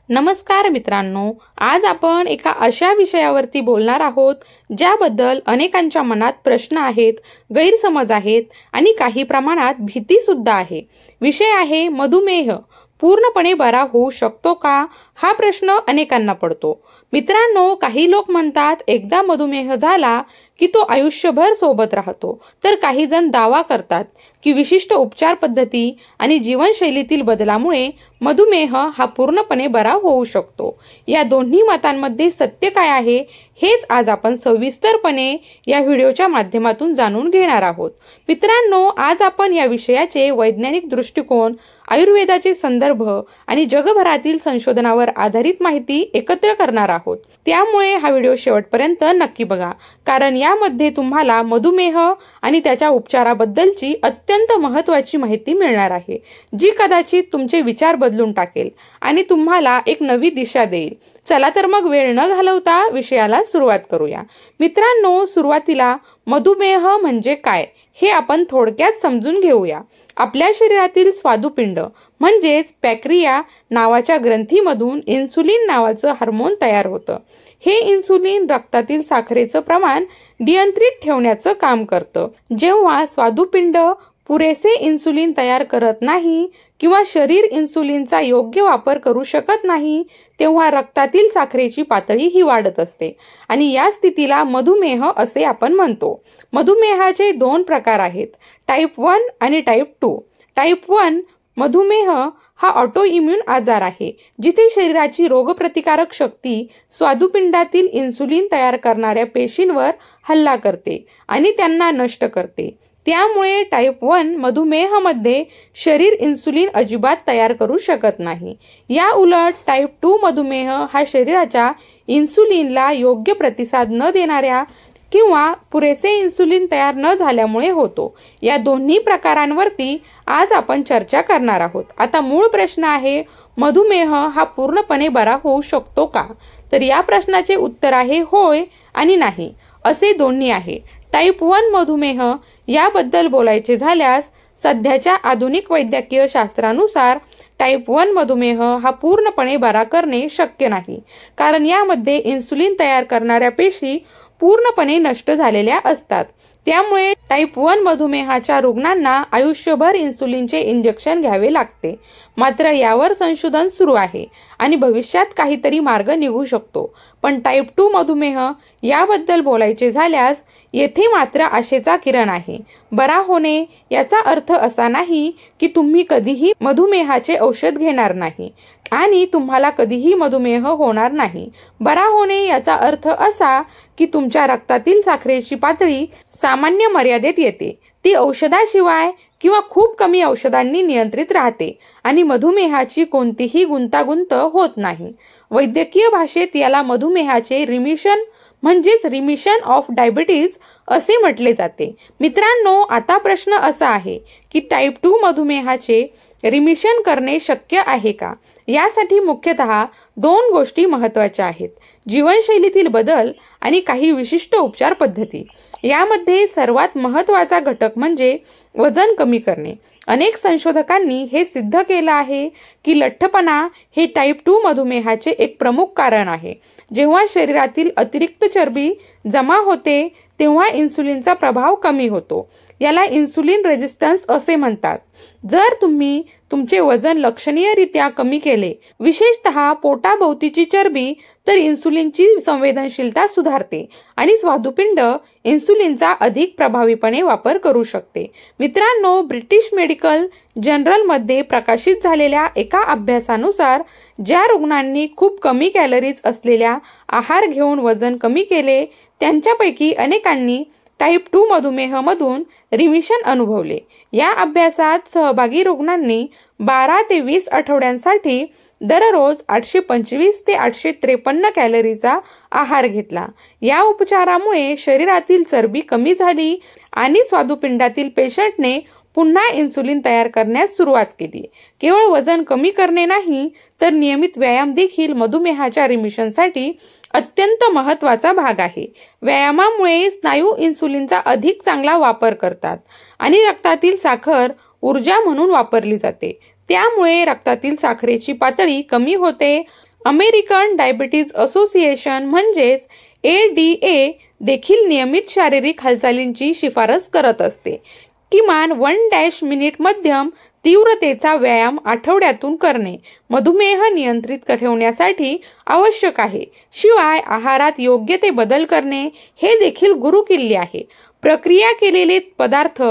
नमस्कार मित्रांनो, आज आपण एका अशा विषयावरती बोलणार आहोत ज्याबद्दल अनेकांच्या मनात प्रश्न आहेत, गैरसमज आहेत आणि काही प्रमाणात भीती सुद्धा आहे। विषय आहे मधुमेह पूर्णपणे बरा होऊ शकतो का? हा प्रश्न अनेकांना पडतो। मित्रांनो, काही लोक म्हणतात एकदा मधुमेह झाला की तो आयुष्यभर सोबत राहतो, तर काही जण दावा करतात की विशिष्ट उपचार पद्धती आणि जीवनशैलीतील बदलामुळे मधुमेह हा पूर्णपणे बरा होऊ शकतो। या दोन्ही मतांमध्ये सत्य काय आहे हेच आज आपण सविस्तरपणे या व्हिडिओच्या माध्यमातून जाणून घेणार आहोत। मित्रांनो, आज आपण या विषयाचे वैज्ञानिक दृष्टिकोन, आयुर्वेदाचे संदर्भ आणि जगभरातील संशोधनावर आधारित माहिती एकत्र करणार आहोत। त्यामुळे हा व्हिडिओ शेवटपर्यंत नक्की बघा, कारण यामध्ये तुम्हाला मधुमेह आणि त्याच्या उपचाराबद्दलची अत्यंत महत्त्वाची माहिती मिळणार आहे, जी कदाचित तुमचे विचार बदलून टाकेल आणि तुम्हाला एक नवी दिशा देईल। चला तर मग वेळ न घालवता विषयाला सुरुवात करूया। मित्रांनो, सुरुवातीला मधुमेह म्हणजे काय हे आपण थोडक्यात समजून घेऊया। आपल्या शरीरातील स्वादुपिंड म्हणजेच पॅक्रिया नावाच्या ग्रंथीमधून इन्सुलिन नावाचं हार्मोन तयार होतं। हे इन्सुलिन रक्तातील साखरेचं प्रमाण नियंत्रित ठेवण्याचं काम करतं। जेव्हा स्वादुपिंड पुरेसे इन्सुलिन तयार करत नाही किंवा शरीर इन्सुलिनचा योग्य वापर करू शकत नाही, तेव्हा रक्तातील साखरेची पातळी ही वाढत असते आणि या स्थितीला मधुमेह असे आपण म्हणतो। मधुमेहाचे दोन प्रकार आहेत, टाईप 1 आणि टाईप 2। टाईप 1 मधुमेह हा ऑटो इम्यून आजार आहे, जिथे शरीराची रोगप्रतिकारक शक्ती स्वादुपिंडातील इन्सुलिन तयार करणाऱ्या पेशींवर हल्ला करते आणि त्यांना नष्ट करते। त्यामुळे टाईप 1 मधुमेहामध्ये शरीर इन्सुलिन अजिबात तयार करू शकत नाही। या उलट टाईप 2 मधुमेह हा शरीराच्या इन्सुलिनला योग्य प्रतिसाद न देणाऱ्या किंवा पुरेसे इन्सुलिन तयार न झाल्यामुळे होतो। या दोन्ही प्रकारांवरती आज आपण चर्चा करणार आहोत। आता मूळ प्रश्न आहे, मधुमेह हा पूर्णपणे बरा होऊ शकतो का? तर या प्रश्नाचे उत्तर आहे होय आणि नाही, असे दोन्ही आहे। टाईप 1 मधुमेह याबद्दल बोलायचे झाल्यास सध्याच्या आधुनिक वैद्यकीय शास्त्रानुसार टाईप 1 मधुमेह हा पूर्णपणे बरा करणे शक्य नाही, कारण यामध्ये इन्सुलिन तयार करणाऱ्या पेशी पूर्णपणे नष्ट झालेल्या असतात। त्यामुळे टाईप 1 मधुमेहाच्या रुग्णांना आयुष्यभर इन्सुलिनचे इंजेक्शन घ्यावे लागते। मात्र यावर संशोधन सुरू आहे आणि भविष्यात काहीतरी मार्ग निघू शकतो। पण टाईप 2 मधुमेह याबद्दल बोलायचे झाल्यास येथे मात्र आशेचा किरण आहे। बरा होणे याचा अर्थ असा नाही की तुम्ही कधीही मधुमेहाचे औषध घेणार नाही आणि तुम्हाला कधीही मधुमेह होणार नाही। बरा होणे याचा अर्थ असा की तुमच्या रक्तातील साखरेची पातळी सामान्य मर्यादेत येते, ती औषधाशिवाय किंवा खूप कमी औषधांनी नियंत्रित राहते आणि मधुमेहाची कोणतीही गुंतागुंत होत नाही। वैद्यकीय भाषेत याला मधुमेहाचे रिमिशन ऑफ डायबिटीज असे म्हटले जाते। मित्रांनो, आता प्रश्न असा आहे की टाईप 2 मधुमेहाचे रिमिशन करणे शक्य आहे का? यासाठी मुख्यतः दोन गोष्टी महत्त्वाच्या आहेत, जीवनशैलीतील बदल आणि काही विशिष्ट उपचार पद्धती। यामध्ये सर्वात महत्त्वाचा घटक म्हणजे वजन कमी करणे। अनेक संशोधकांनी हे सिद्ध केलं आहे की लठ्ठपणा हे टाईप 2 मधुमेहाचे एक प्रमुख कारण आहे। जेव्हा शरीरातील अतिरिक्त चरबी जमा होते तेव्हा इन्सुलिनचा प्रभाव कमी होतो। याला इन्सुलिन रेझिस्टन्स असे म्हणतात। जर तुम्ही तुमचे वजन लक्षणीयरित्या कमी केले, विशेषतः पोटाभोवतीची चरबी, तर इन्सुलिनची संवेदनशीलता सुधारते आणि स्वादुपिंड इन्सुलिनचा अधिक प्रभावीपणे वापर करू शकते। मित्रांनो, ब्रिटिश मेडिकल जर्नलमध्ये प्रकाशित झालेल्या एका अभ्यासानुसार ज्या रुग्णांनी खूप कमी कॅलरीज असलेल्या आहार घेऊन वजन कमी केले, त्यांच्यापैकी अनेकांनी टाईप 2 मधुमेहामधून रिमिशन अनुभवले। या अभ्यासात सहभागी रुग्णांनी 12 ते 20 आठवड्यांसाठी दररोज 825 ते 853 कॅलरीचा आहार घेतला। या उपचारामुळे शरीरातील चरबी कमी झाली आणि स्वादुपिंडातील पेशंटने पुन्हा इन्सुलिन तयार करण्यास सुरुवात केली। केवळ वजन कमी करणे नाही, तर नियमित व्यायाम देखील मधुमेहाच्या रिमिशनसाठी अत्यंत महत्त्वाचा भाग आहे। व्यायामामुळे स्नायू इन्सुलिनचा अधिक चांगला वापर करतात आणि रक्तातील साखर ऊर्जा म्हणून वापरली जाते। त्यामुळे रक्तातील साखरेची पातळी कमी होते अमेरिकन डायबिटीज असोसिएशन म्हणजेच ADA देखील नियमित शारीरिक हालचालींची शिफारस करत असते. किमान 1 मिनिट मध्यम तीव्रतेचा व्यायाम आठवड्यातून करणे मधुमेह नियंत्रित ठेवण्यासाठी आवश्यक आहे. शिवाय आहारात योग्य ते बदल करणे हे देखील गुरुकिल्ली आहे. प्रक्रिया केलेले पदार्थ,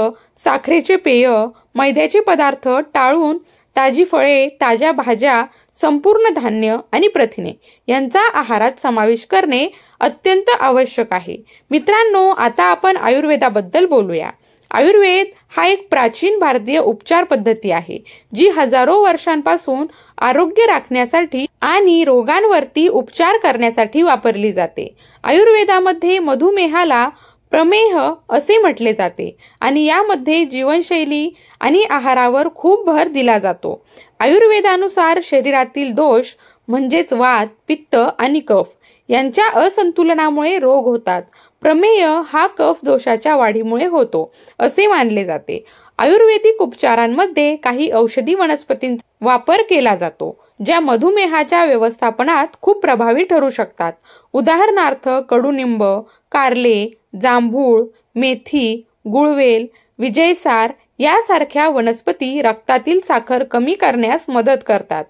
साखरेचे पेय, मैद्याचे पदार्थ टाळून ताजी फळे, ताज्या भाज्या, संपूर्ण धान्य आणि प्रथिने यांचा आहारात समावेश करणे अत्यंत आवश्यक आहे. मित्रांनो, आता आपण आयुर्वेदाबद्दल बोलूया. आयुर्वेद हा एक प्राचीन भारतीय उपचार पद्धती आहे, जी हजारो वर्षांपासून आरोग्य राखण्यासाठी आणि रोगांवरती उपचार करण्यासाठी वापरली जाते. आयुर्वेदामध्ये मधुमेहाला प्रमेह असे म्हटले जाते आणि यामध्ये जीवनशैली आणि आहारावर खूप भर दिला जातो. आयुर्वेदानुसार शरीरातील दोष म्हणजेच वात, पित्त आणि कफ यांच्या असंतुलनामुळे रोग होतात. प्रमेय हा कफ दोषाच्या वाढीमुळे होतो असे मानले जाते. आयुर्वेदिक उपचारांमध्ये काही औषधी वनस्पतींचा वापर केला जातो, ज्या मधुमेहाच्या व्यवस्थापनात खूप प्रभावी ठरू शकतात. उदाहरणार्थ कडुनिंब, कारले, जांभूळ, मेथी, गुळवेल, विजयसार यासारख्या वनस्पती रक्तातील साखर कमी करण्यास मदत करतात.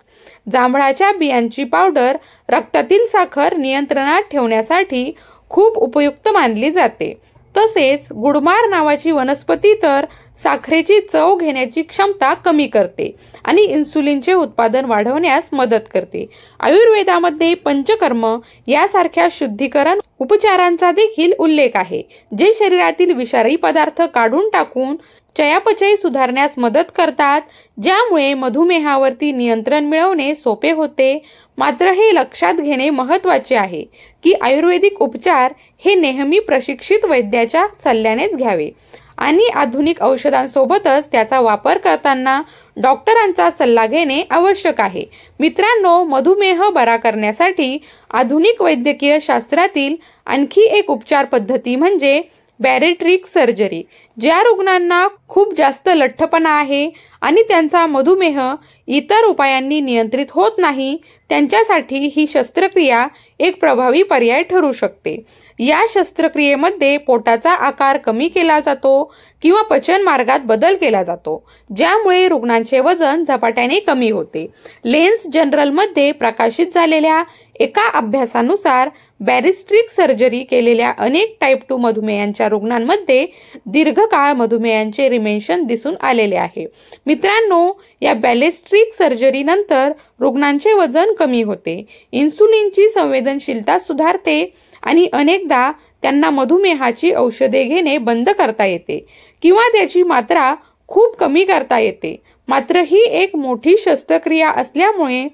जांभळाच्या बियांची पावडर रक्तातील साखर नियंत्रणात ठेवण्यासाठी खूप उपयुक्त मानली जाते. तसेच गुडमार नावाची वनस्पती तर साखरेची चव घेण्याची क्षमता कमी करते आणि इन्सुलिनचे उत्पादन वाढवण्यास मदत करते. आयुर्वेदामध्ये पंचकर्म यासारख्या शुद्धीकरण उपचारांचा देखील उल्लेख आहे, जे शरीरातील विषारी पदार्थ काढून टाकून चयापचय सुधारण्यास मदत करतात, ज्यामुळे मधुमेहावरती नियंत्रण मिळवणे सोपे होते. मात्र हे लक्षात घेणे महत्त्वाचे आहे की आयुर्वेदिक उपचार हे नेहमी प्रशिक्षित वैद्याच्या सल्ल्यानेच घ्यावे आणि आधुनिक औषधांसोबतच त्याचा वापर करताना डॉक्टरांचा सल्ला घेणे आवश्यक आहे. मित्रांनो, मधुमेह बरा करण्यासाठी आधुनिक वैद्यकीय शास्त्रातील आणखी एक उपचार पद्धती म्हणजे बॅरिट्रिक सर्जरी. ज्या रुग्णांना खूप जास्त लठ्ठपणा आहे आणि त्यांचा मधुमेह इतर उपायांनी नियंत्रित होत नाही, त्यांच्यासाठी ही शस्त्रक्रिया एक प्रभावी पर्याय ठरू शकते. या शस्त्रक्रियेमध्ये पोटाचा आकार कमी केला जातो किंवा पचन मार्गात बदल केला जातो, ज्यामुळे रुग्णांचे वजन झपाट्याने कमी होते. लेन्स जर्नलमध्ये प्रकाशित झालेल्या एका अभ्यासानुसार बॅरिस्ट्रिक सर्जरी केलेल्या अनेक टाईप 2 मधुमेहांच्या रुग्णांमध्ये दीर्घकाळ मधुमेहांचे रिमिशन दिसून आलेले आहे. मित्रांनो, या बॅरिस्ट्रिक सर्जरी नंतर रुग्णांचे वजन कमी होते, इन्सुलिनची संवेदनशीलता सुधारते आणि अनेकदा त्यांना मधुमेहाची औषधे घेणे बंद करता येते किंवा त्याची मात्रा खूप कमी करता येते. मात्र ही एक मोठी शस्त्रक्रिया असल्यामुळे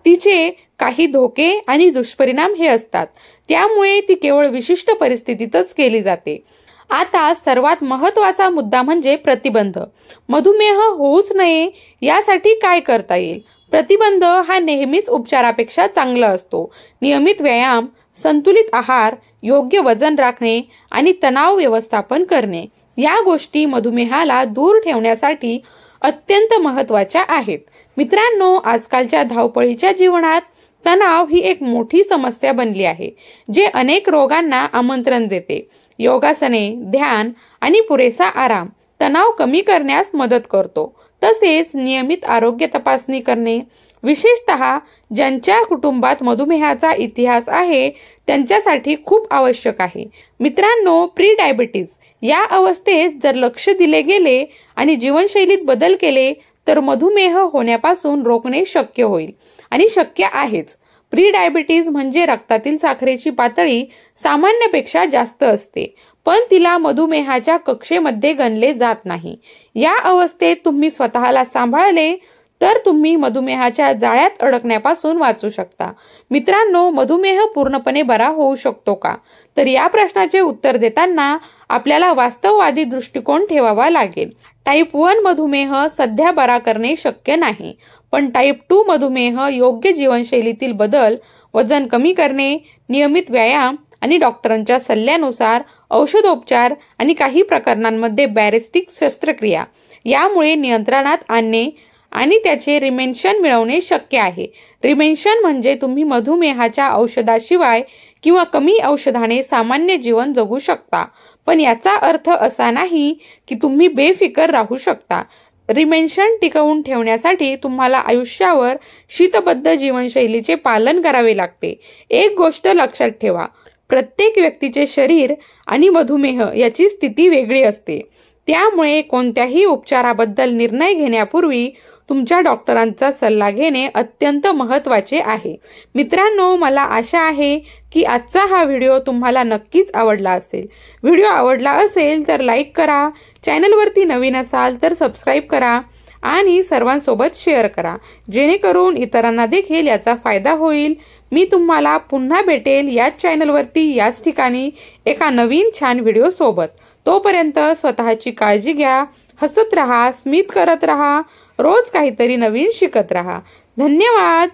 तिचे काही धोके आणि दुष्परिणाम हे असतात, त्यामुळे ती केवळ विशिष्ट परिस्थितीतच केली जाते. आता सर्वात महत्त्वाचा मुद्दा म्हणजे प्रतिबंध. मधुमेह होऊच नये यासाठी काय करता येईल? प्रतिबंध हा नेहमीच उपचारापेक्षा चांगला असतो. नियमित व्यायाम, संतुलित आहार, योग्य वजन राखणे आणि तणाव व्यवस्थापन करणे या गोष्टी मधुमेहाला दूर ठेवण्यासाठी अत्यंत महत्त्वाच्या आहेत. मित्रांनो, आजकालच्या धावपळीच्या जीवनात तणाव ही एक मोठी समस्या बनली आहे, जे अनेक रोगांना आमंत्रण देते. योगासने, ध्यान आणि पुरेसा आराम तणाव कमी करण्यास मदत करतो. तसेच नियमित आरोग्य तपासणी करणे, विशेषतः ज्यांच्या कुटुंबात मधुमेहाचा इतिहास आहे त्यांच्यासाठी खूप आवश्यक आहे. मित्रांनो, प्री डायबिटीज या अवस्थेत जर लक्ष दिले गेले आणि जीवनशैलीत बदल केले तर मधुमेह होण्यापासून रोखणे शक्य होईल आणि शक्य आहेच. प्री डायबिटीज म्हणजे रक्तातील साखरेची पातळी सामान्यपेक्षा जास्त असते, पण तिला मधुमेहाच्या कक्षेमध्ये गणले जात नाही. या अवस्थेत तुम्ही स्वतःला सांभाळले तर तुम्ही मधुमेहाच्या जाळ्यात अडकण्यापासून वाचू शकता. मित्रांनो, मधुमेह पूर्णपणे बरा होऊ शकतो का? तर या प्रश्नाचे उत्तर देताना आपल्याला वास्तववादी दृष्टिकोन ठेवावा लागेल. टाईप 1 मधुमेह सध्या बरा करणे शक्य नाही, पण टाईप 2 मधुमेह योग्य जीवनशैलीतील बदल, वजन कमी करणे, नियमित व्यायाम आणि डॉक्टरांच्या सल्ल्यानुसार औषधोपचार आणि काही प्रकरणांमध्ये बॅरिस्टिक शस्त्रक्रिया यामुळे नियंत्रणात आणणे आणि त्याचे रिमेन्शन मिळवणे शक्य आहे. रिमेन्शन म्हणजे तुम्ही मधुमेहाच्या औषधाशिवाय किंवा कमी औषधाने सामान्य जीवन जगू शकता. पण याचा अर्थ असा नाही की तुम्ही बेफिकर राहू शकता. रिमेन्शन टिकवून ठेवण्यासाठी तुम्हाला आयुष्यावर शिस्तबद्ध जीवनशैलीचे पालन करावे लागते. एक गोष्ट लक्षात ठेवा, प्रत्येक व्यक्तीचे शरीर आणि मधुमेह याची स्थिती वेगळी असते. त्यामुळे कोणत्याही उपचाराबद्दल निर्णय घेण्यापूर्वी तुमच्या डॉक्टरांचा सल्ला घेणे अत्यंत महत्त्वाचे आहे. मित्रांनो, मला आशा आहे की आजचा हा व्हिडिओ तुम्हाला नक्कीच आवडला असेल. व्हिडिओ आवडला असेल तर लाईक करा, चॅनलवरती नवीन असाल तर सबस्क्राईब करा आणि सर्वांसोबत शेअर करा, जेणेकरून इतरांना देखील याचा फायदा होईल. मी तुम्हाला पुन्हा भेटेल याच चॅनलवरती, याच ठिकाणी एका नवीन छान व्हिडिओ सोबत. तोपर्यंत स्वतःची काळजी घ्या, हसत रहा, स्मित करत रहा, रोज काहीतरी नवीन शिकत रहा. धन्यवाद.